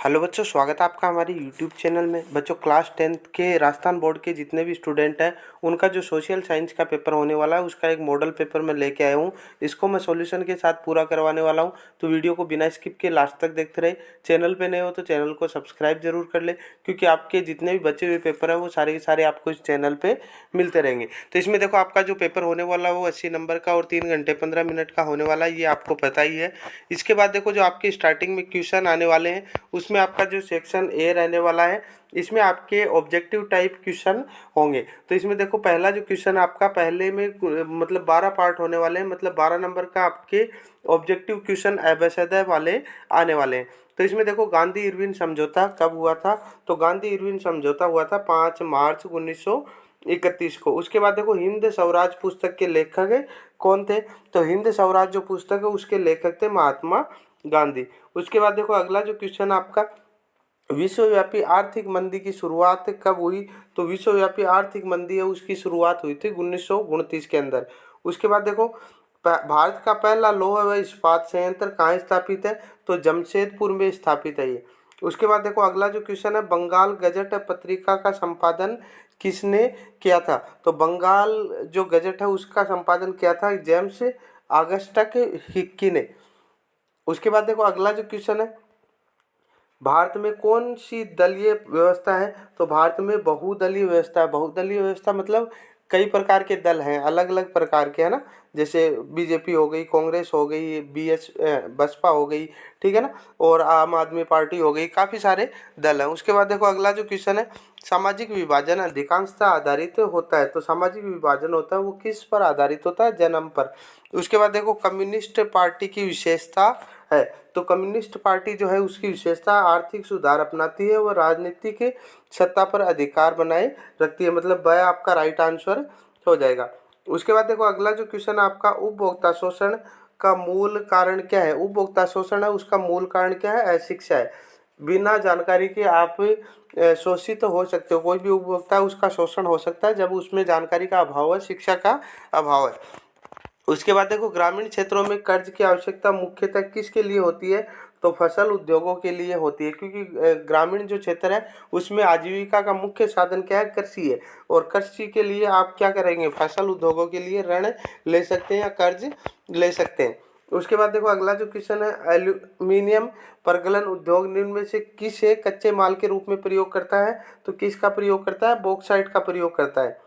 Hello बच्चों, स्वागत है आपका हमारे यूट्यूब चैनल में। बच्चों, क्लास 10th के राजस्थान बोर्ड के जितने भी स्टूडेंट हैं उनका जो सोशल साइंस का पेपर होने वाला है उसका एक मॉडल पेपर मैं लेके आया हूँ। इसको मैं सॉल्यूशन के साथ पूरा करवाने वाला हूँ, तो वीडियो को बिना स्किप के लास्ट तक देखते रहे। चैनल पे नए हो तो चैनल को सब्सक्राइब जरूर कर ले, क्योंकि आपके जितने भी बचे हुए पेपर हैं वो सारे के सारे आपको इस चैनल पर मिलते रहेंगे। तो इसमें देखो, आपका जो पेपर होने वाला है वो 80 नंबर का और 3 घंटे 15 मिनट का होने वाला है, ये आपको पता ही है। इसके बाद देखो, जो आपके स्टार्टिंग में क्वेश्चन आने वाले हैं उसमें आपका जो सेक्शन ए रहने वाला है, इसमें आपके ऑब्जेक्टिव टाइप क्वेश्चन होंगे। तो इसमें देखो, पहला जो क्वेश्चन आपका पहले में मतलब 12 पार्ट होने वाले हैं, मतलब 12 नंबर का आपके ऑब्जेक्टिव क्वेश्चन एबेसेडर वाले आने वाले हैं। तो इसमें देखो, गांधी इरविन समझौता कब हुआ था? तो गांधी इरविन समझौता हुआ था 5 मार्च 1931 को। उसके बाद देखो, हिंद स्वराज पुस्तक के लेखक कौन थे? तो हिंद स्वराज जो पुस्तक है उसके लेखक थे महात्मा गांधी। उसके बाद देखो, अगला जो क्वेश्चन आपका, विश्वव्यापी आर्थिक मंदी की शुरुआत कब हुई? तो विश्वव्यापी आर्थिक मंदी है उसकी शुरुआत हुई थी 1929 के अंदर। उसके बाद देखो, भारत का पहला लौह व इस्पात संयंत्र कहाँ स्थापित है? तो जमशेदपुर में स्थापित है ये। उसके बाद देखो, अगला जो क्वेश्चन है, बंगाल गजट पत्रिका का संपादन किसने किया था? तो बंगाल जो गजट है उसका संपादन किया था जेम्स ऑगस्टस हिक्की ने। उसके बाद देखो, अगला जो क्वेश्चन है, भारत में कौन सी दलीय व्यवस्था है? तो भारत में बहुदलीय व्यवस्था है। बहुदलीय व्यवस्था मतलब कई प्रकार के दल हैं, अलग अलग प्रकार के, है ना। जैसे बीजेपी हो गई, कांग्रेस हो गई, बसपा हो गई, ठीक है ना, और आम आदमी पार्टी हो गई, काफ़ी सारे दल हैं। उसके बाद देखो, अगला जो क्वेश्चन है, सामाजिक विभाजन अधिकांशतः आधारित होता है। तो सामाजिक विभाजन होता है वो किस पर आधारित होता है? जन्म पर। उसके बाद देखो, कम्युनिस्ट पार्टी की विशेषता है। तो कम्युनिस्ट पार्टी जो है उसकी विशेषता आर्थिक सुधार अपनाती है, वो राजनीतिक सत्ता पर अधिकार बनाए रखती है। मतलब वह आपका राइट आंसर हो जाएगा। उसके बाद देखो, अगला जो क्वेश्चन आपका, उपभोक्ता शोषण का मूल कारण क्या है? उपभोक्ता शोषण है उसका मूल कारण क्या है? अशिक्षा है। बिना जानकारी के आप शोषित तो हो सकते हो। कोई भी उपभोक्ता है उसका शोषण हो सकता है जब उसमें जानकारी का अभाव है, शिक्षा का अभाव है। उसके बाद देखो, ग्रामीण क्षेत्रों में कर्ज की आवश्यकता मुख्यतः किसके लिए होती है? तो फसल उद्योगों के लिए होती है, क्योंकि ग्रामीण जो क्षेत्र है उसमें आजीविका का मुख्य साधन क्या है? कृषि है। और कृषि के लिए आप क्या करेंगे? फसल उद्योगों के लिए ऋण ले सकते हैं या कर्ज ले सकते हैं। उसके बाद देखो, अगला जो क्वेश्चन है, एल्यूमिनियम प्रगलन उद्योग निम्न में से किस एक कच्चे माल के रूप में प्रयोग करता है? तो किसका प्रयोग करता है? बॉक्साइट का प्रयोग करता है।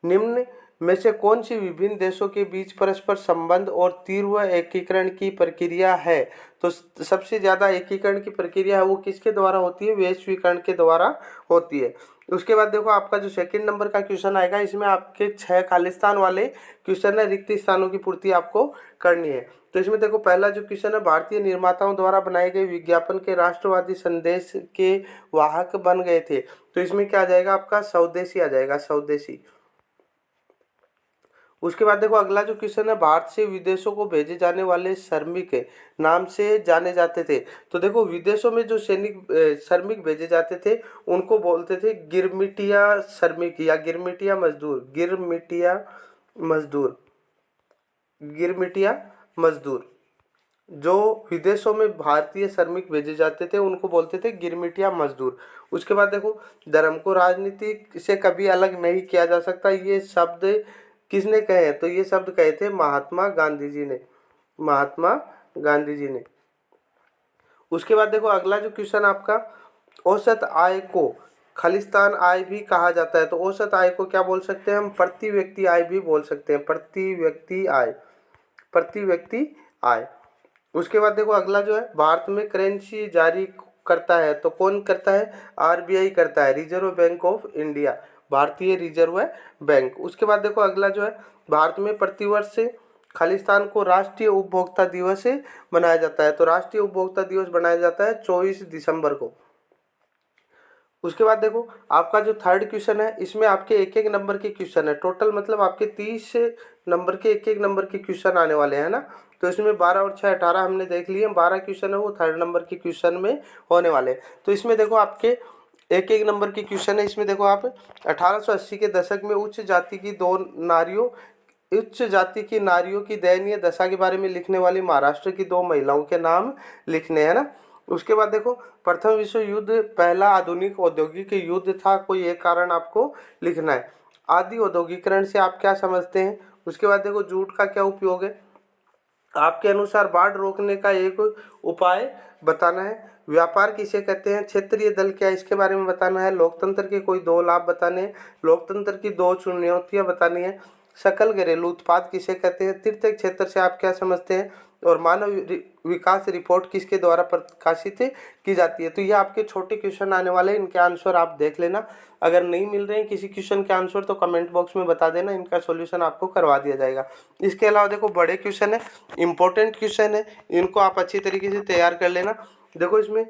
निम्न में से कौन सी विभिन्न देशों के बीच परस्पर संबंध और तीव्र एकीकरण की प्रक्रिया है? तो सबसे ज्यादा एकीकरण की प्रक्रिया है वो किसके द्वारा होती है? वैश्वीकरण के द्वारा होती है। उसके बाद देखो, आपका जो सेकंड नंबर का क्वेश्चन आएगा, इसमें आपके 6 खालिस्तान वाले क्वेश्चन है, रिक्त स्थानों की पूर्ति आपको करनी है। तो इसमें देखो, पहला जो क्वेश्चन है, भारतीय निर्माताओं द्वारा बनाए गए विज्ञापन के राष्ट्रवादी संदेश के वाहक बन गए थे। तो इसमें क्या आ जाएगा? आपका स्वदेशी आ जाएगा, स्वदेशी। उसके बाद देखो, अगला जो क्वेश्चन है, भारत से विदेशों को भेजे जाने वाले श्रमिक नाम से जाने जाते थे। तो देखो, विदेशों में जो श्रमिक भेजे जाते थे उनको बोलते थे गिरमिटिया श्रमिक या गिरमिटिया मजदूर। मजदूर गिरमिटिया मजदूर। जो विदेशों में भारतीय श्रमिक भेजे जाते थे उनको बोलते थे गिरमिटिया मजदूर। उसके बाद देखो, धर्म को राजनीति से कभी अलग नहीं किया जा सकता, ये शब्द किसने कहे हैं? तो ये शब्द कहे थे महात्मा गांधी जी ने। महात्मा गांधी जी ने। उसके बाद देखो, अगला जो क्वेश्चन आपका, औसत आय को खालिस्तान आय भी कहा जाता है। तो औसत आय को क्या बोल सकते हैं हम? प्रति व्यक्ति आय भी बोल सकते हैं, प्रति व्यक्ति आय, प्रति व्यक्ति आय। उसके बाद देखो, अगला जो है, भारत में करेंसी जारी करता है तो कौन करता है? आरबीआई करता है, रिजर्व बैंक ऑफ इंडिया, भारतीय रिजर्व बैंक। उसके बाद देखो, अगला जो है, भारत में प्रतिवर्ष खालिस्तान को राष्ट्रीय उपभोक्ता दिवस मनाया जाता है। तो राष्ट्रीय उपभोक्ता दिवस मनाया जाता है 24 दिसंबर को। उसके बाद देखो, आपका जो थर्ड क्वेश्चन है इसमें आपके एक एक नंबर के क्वेश्चन है टोटल, मतलब आपके 30 नंबर के एक एक नंबर के क्वेश्चन आने वाले हैं ना। तो इसमें 12 और 6 18 हमने देख लिए, 12 क्वेश्चन है वो थर्ड नंबर के क्वेश्चन में होने वाले हैं। तो इसमें देखो, आपके एक एक नंबर की क्वेश्चन है। इसमें देखो, आप 1880 के दशक में उच्च जाति की नारियों की दयनीय दशा के बारे में लिखने वाली महाराष्ट्र की 2 महिलाओं के नाम लिखने हैं ना। उसके बाद देखो प्रथम विश्व युद्ध पहला आधुनिक औद्योगिक युद्ध था, कोई एक कारण आपको लिखना है। आदि औद्योगिकरण से आप क्या समझते हैं। उसके बाद देखो जूट का क्या उपयोग है, आपके अनुसार बाढ़ रोकने का एक उपाय बताना है। व्यापार किसे कहते हैं। क्षेत्रीय दल क्या है, इसके बारे में बताना है। लोकतंत्र के कोई दो लाभ बताने हैं। लोकतंत्र की दो चुनौतियां बतानी है। सकल घरेलू उत्पाद किसे कहते हैं। तीर्थ क्षेत्र से आप क्या समझते हैं। और मानव विकास रिपोर्ट किसके द्वारा प्रकाशित की जाती है। तो ये आपके छोटे क्वेश्चन आने वाले हैं, इनके आंसर आप देख लेना। अगर नहीं मिल रहे हैं किसी क्वेश्चन के आंसर तो कमेंट बॉक्स में बता देना, इनका सॉल्यूशन आपको करवा दिया जाएगा। इसके अलावा देखो बड़े क्वेश्चन है, इंपॉर्टेंट क्वेश्चन है, इनको आप अच्छी तरीके से तैयार कर लेना। देखो इसमें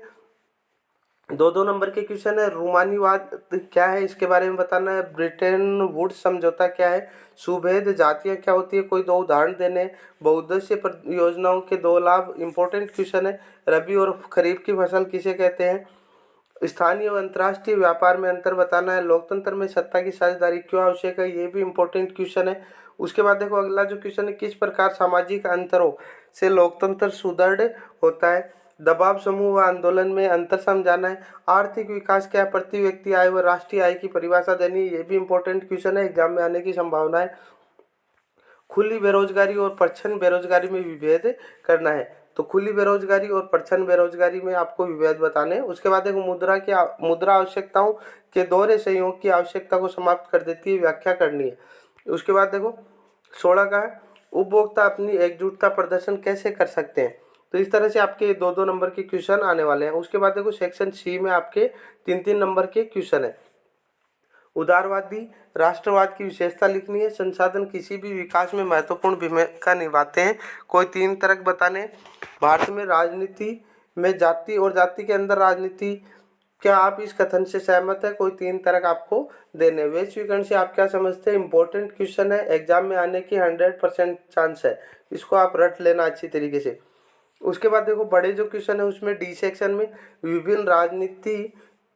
दो दो नंबर के क्वेश्चन है। रूमानीवाद क्या है, इसके बारे में बताना है। ब्रिटेन वुड्स समझौता क्या है। सुभेद जातियां क्या होती है, कोई दो उदाहरण देने। बहुउद्देशीय परियोजनाओं के दो लाभ, इंपॉर्टेंट क्वेश्चन है। रबी और खरीफ की फसल किसे कहते हैं। स्थानीय और अंतर्राष्ट्रीय व्यापार में अंतर बताना है। लोकतंत्र में सत्ता की साझेदारी क्यों आवश्यक है, ये भी इंपॉर्टेंट क्वेश्चन है। उसके बाद देखो अगला जो क्वेश्चन है, किस प्रकार सामाजिक अंतरों से लोकतंत्र सुदृढ़ होता है। दबाव समूह व आंदोलन में अंतर समझाना है। आर्थिक विकास क्या है, प्रति व्यक्ति आय व राष्ट्रीय आय की परिभाषा देनी है, ये भी इंपॉर्टेंट क्वेश्चन है, एग्जाम में आने की संभावना है। खुली बेरोजगारी और प्रच्छन्न बेरोजगारी में विभेद करना है। तो खुली बेरोजगारी और प्रच्छन्न बेरोजगारी में आपको विभेद बताने हैं। उसके बाद देखो मुद्रा आवश्यकताओं के दोहरे संयोग की आवश्यकता को समाप्त कर देती है, व्याख्या करनी है। उसके बाद देखो 16 का है, उपभोक्ता अपनी एकजुटता प्रदर्शन कैसे कर सकते हैं। तो इस तरह से आपके दो दो नंबर के क्वेश्चन आने वाले हैं। उसके बाद देखो सेक्शन सी में आपके तीन तीन नंबर के क्वेश्चन है। उदारवादी राष्ट्रवाद की विशेषता लिखनी है। संसाधन किसी भी विकास में महत्वपूर्ण भूमिका निभाते हैं, कोई तीन तर्क बताने। भारत में राजनीति में जाति और जाति के अंदर राजनीति, क्या आप इस कथन से सहमत है, कोई तीन तर्क आपको देने। वैश्वीकरण से आप क्या समझते हैं, इंपॉर्टेंट क्वेश्चन है, एग्जाम में आने की 100% चांस है, इसको आप रट लेना अच्छी तरीके से। उसके बाद देखो बड़े जो क्वेश्चन है उसमें डी सेक्शन में विभिन्न राजनीति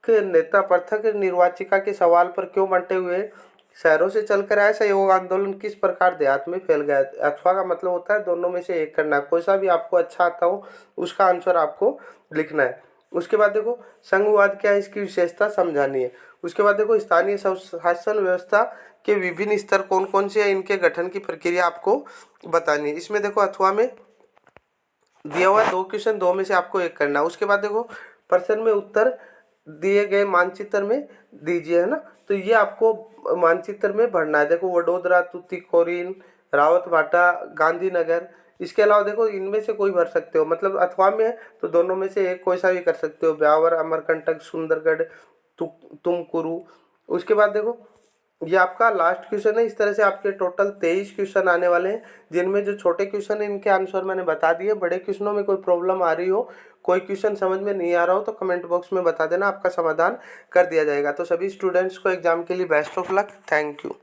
के नेता पृथक निर्वाचिका के सवाल पर क्यों बंटे हुए। शहरों से चलकर आए सहयोग आंदोलन किस प्रकार देहात में फैल गया। अथवा का मतलब होता है दोनों में से एक करना, कोई सा भी आपको अच्छा आता हो उसका आंसर आपको लिखना है। उसके बाद देखो संघवाद क्या है, इसकी विशेषता समझानी है। उसके बाद देखो स्थानीय शासन व्यवस्था के विभिन्न स्तर कौन कौन से हैं, इनके गठन की प्रक्रिया आपको बतानी है। इसमें देखो अथवा में दिया हुआ दो क्वेश्चन, दो में से आपको एक करना है। उसके बाद देखो प्रश्न में उत्तर दिए गए मानचित्र में दीजिए, है ना। तो ये आपको मानचित्र में भरना है। देखो वडोदरा, तुतीकोरिन, रावत भाटा, गांधीनगर। इसके अलावा देखो इनमें से कोई भर सकते हो, मतलब अथवा में है तो दोनों में से एक कोई सा भी कर सकते हो। ब्यावर, अमरकंटक, सुंदरगढ़, तुमकुरू। उसके बाद देखो ये आपका लास्ट क्वेश्चन है। इस तरह से आपके टोटल 23 क्वेश्चन आने वाले हैं, जिनमें जो छोटे क्वेश्चन है इनके आंसर मैंने बता दिए। बड़े क्वेश्चनों में कोई प्रॉब्लम आ रही हो, कोई क्वेश्चन समझ में नहीं आ रहा हो तो कमेंट बॉक्स में बता देना, आपका समाधान कर दिया जाएगा। तो सभी स्टूडेंट्स को एग्जाम के लिए best of luck. Thank you.